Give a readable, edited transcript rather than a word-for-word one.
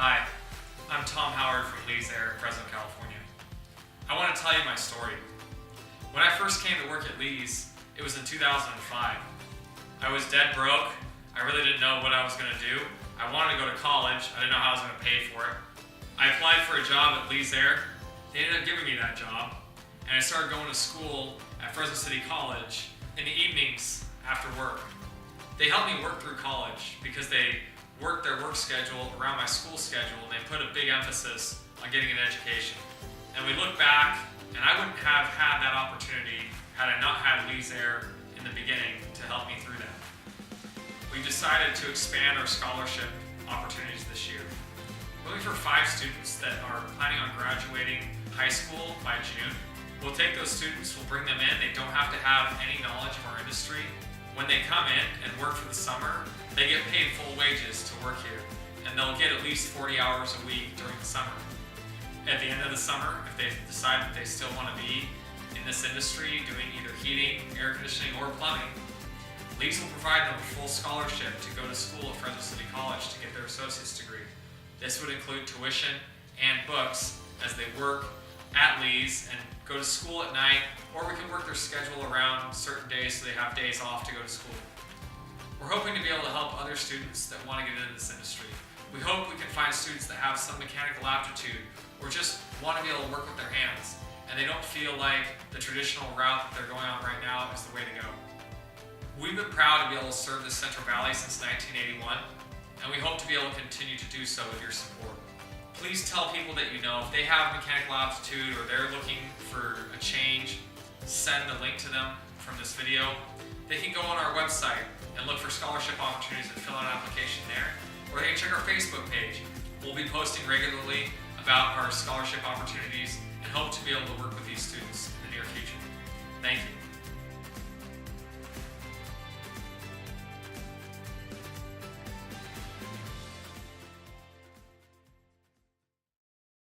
Hi, I'm Tom Howard from Lee's Air, Fresno, California. I want to tell you my story. When I first came to work at Lee's, it was in 2005. I was dead broke. I really didn't know what I was going to do. I wanted to go to college. I didn't know how I was going to pay for it. I applied for a job at Lee's Air. They ended up giving me that job, and I started going to school at Fresno City College in the evenings after work. They helped me work through college because they worked their work schedule around my school schedule, and they put a big emphasis on getting an education. And we look back, and I wouldn't have had that opportunity had I not had Lee's Air in the beginning to help me through that. We decided to expand our scholarship opportunities this year. We're looking for 5 students that are planning on graduating high school by June. We'll take those students, we'll bring them in. They don't have to have any knowledge of our industry. When they come in and work for the summer, they get paid full wages to work here, and they'll get at least 40 hours a week during the summer. At the end of the summer, if they decide that they still want to be in this industry doing either heating, air conditioning, or plumbing, Lee's will provide them a full scholarship to go to school at Fresno City College to get their associate's degree. This would include tuition and books as they work at Lee's and go to school at night, or we can work their schedule around certain days so they have days off to go to school. We're hoping to be able to help other students that want to get into this industry. We hope we can find students that have some mechanical aptitude or just want to be able to work with their hands, and they don't feel like the traditional route that they're going on right now is the way to go. We've been proud to be able to serve this Central Valley since 1981, and we hope to be able to continue to do so with your support. Please tell people that you know if they have mechanical aptitude or they're looking for a change, send a link to them from this video. They can go on our website and look for scholarship opportunities and fill out an application there, or they can check our Facebook page. We'll be posting regularly about our scholarship opportunities and hope to be able to work with these students in the near future. Thank you.